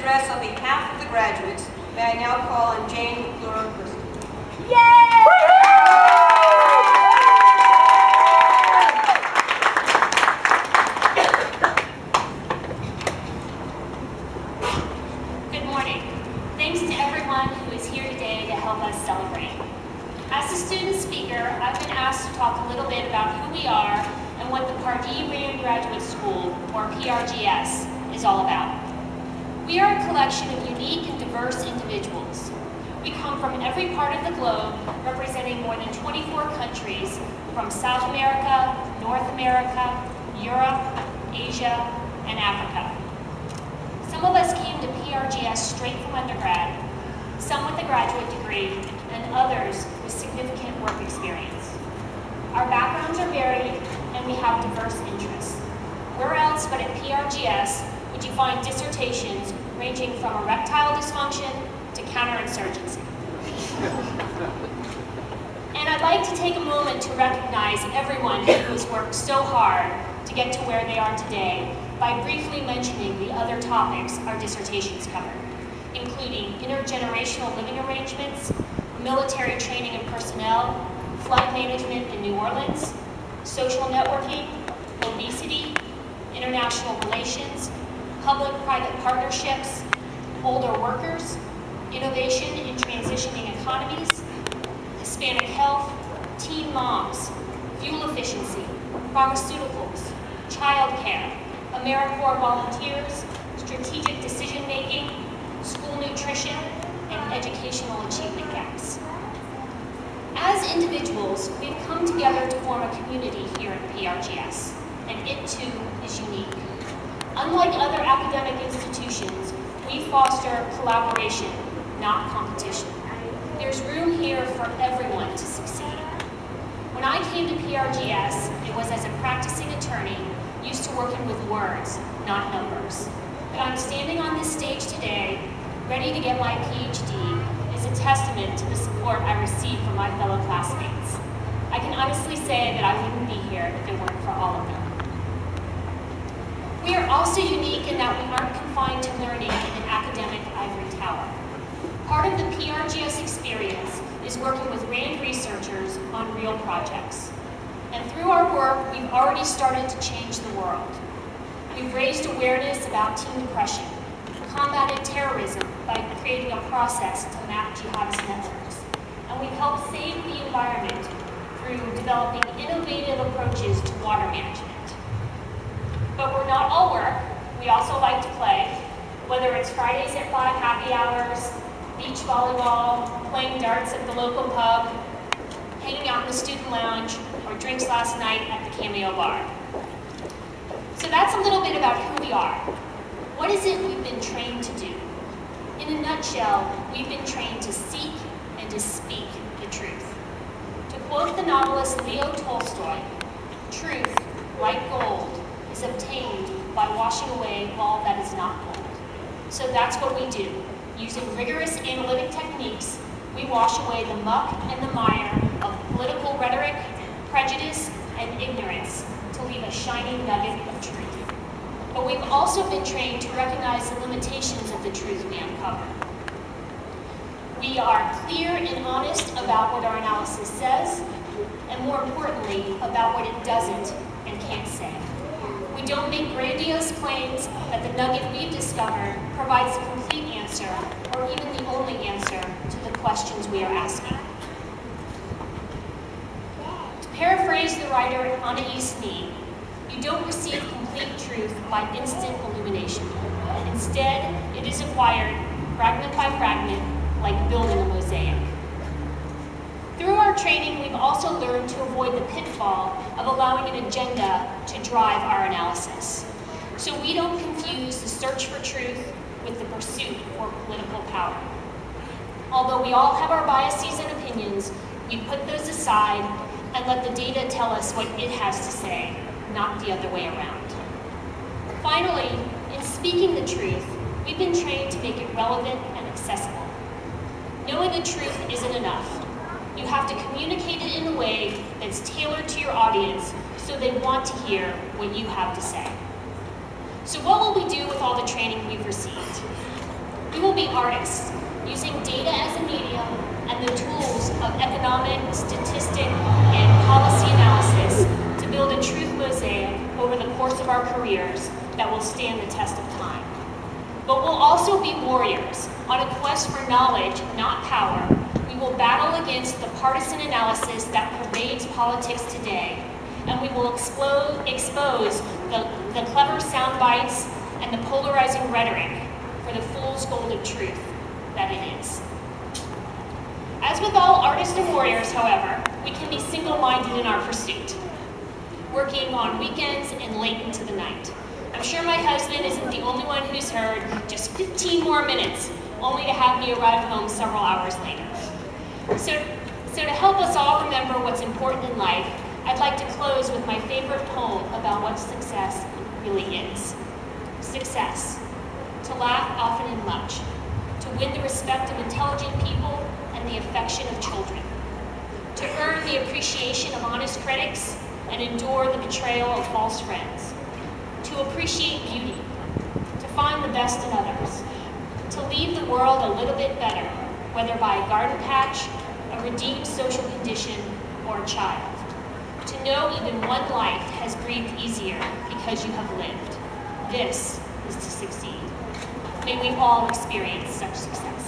address on behalf of the graduates, may I now call on Jane McClure of Burstain. Yay! Good morning. Thanks to everyone who is here today to help us celebrate. As the student speaker, I've been asked to talk a little bit about who we are and what the Pardee Rand Graduate School, or PRGS, is all about. We are a collection of unique and diverse individuals. We come from every part of the globe, representing more than 24 countries, from South America, North America, Europe, Asia, and Africa. Some of us came to PRGS straight from undergrad, some with a graduate degree, and others with significant work experience. Our backgrounds are varied, and we have diverse interests. Where else but at PRGS would you find dissertations ranging from erectile dysfunction to counterinsurgency? And I'd like to take a moment to recognize everyone who has worked so hard to get to where they are today by briefly mentioning the other topics our dissertations cover, including intergenerational living arrangements, military training and personnel, flood management in New Orleans, social networking, obesity, international relations, public-private partnerships, older workers, innovation in transitioning economies, Hispanic health, teen moms, fuel efficiency, pharmaceuticals, childcare, AmeriCorps volunteers, strategic decision-making, school nutrition, and educational achievement gaps. As individuals, we've come together to form a community here at PRGS, and it too is unique. Unlike other academic institutions, we foster collaboration, not competition. There's room here for everyone to succeed. When I came to PRGS, it was as a practicing attorney, used to working with words, not numbers. But I'm standing on this stage today, ready to get my PhD, is a testament to the support I received from my fellow classmates. I can honestly say that I wouldn't be here if it weren't for all of them. We are also unique in that we aren't confined to learning in an academic ivory tower. Part of the PRGS experience is working with RAND researchers on real projects. And through our work, we've already started to change the world. We've raised awareness about teen depression, combated terrorism by creating a process to map jihadist networks, and we've helped save the environment through developing innovative approaches to water management. But we're not all work. We also like to play, whether it's Fridays at 5 happy hours, beach volleyball, playing darts at the local pub, hanging out in the student lounge, or drinks last night at the Cameo Bar. So that's a little bit about who we are. What is it we've been trained to do? In a nutshell, we've been trained to seek and to speak the truth. To quote the novelist Leo Tolstoy, truth, like gold, is obtained by washing away all that is not gold. So that's what we do. Using rigorous analytic techniques, we wash away the muck and the mire of political rhetoric, prejudice, and ignorance to leave a shining nugget of truth. But we've also been trained to recognize the limitations of the truth we uncover. We are clear and honest about what our analysis says, and more importantly, about what it doesn't and can't say. We don't make grandiose claims that the nugget we've discovered provides the complete answer, or even the only answer, to the questions we are asking. To paraphrase the writer Anna E. Sneed, you don't receive complete truth by instant illumination. Instead, it is acquired fragment by fragment, like building a mosaic. Through our training, we've also learned to avoid the pitfall of allowing an agenda to drive our analysis. So we don't confuse the search for truth with the pursuit for political power. Although we all have our biases and opinions, we put those aside and let the data tell us what it has to say, not the other way around. Finally, in speaking the truth, we've been trained to make it relevant and accessible. Knowing the truth isn't enough. You have to communicate it in a way that's tailored to your audience so they want to hear what you have to say. So what will we do with all the training we've received? We will be artists, using data as a medium and the tools of economic, statistic, and policy analysis to build a truth mosaic over the course of our careers that will stand the test of time. But we'll also be warriors on a quest for knowledge, not power. We will battle against the partisan analysis that pervades politics today, and we will expose the clever sound bites and the polarizing rhetoric for the fool's gold of truth that it is. As with all artists and warriors, however, we can be single-minded in our pursuit, working on weekends and late into the night. I'm sure my husband isn't the only one who's heard just 15 more minutes, only to have me arrive home several hours later. So to help us all remember what's important in life, I'd like to close with my favorite poem about what success really is. Success: to laugh often and much, to win the respect of intelligent people and the affection of children, to earn the appreciation of honest critics and endure the betrayal of false friends, to appreciate beauty, to find the best in others, to leave the world a little bit better, whether by a garden patch, a redeemed social condition, or a child. To know even one life has breathed easier because you have lived. This is to succeed. May we all experience such success.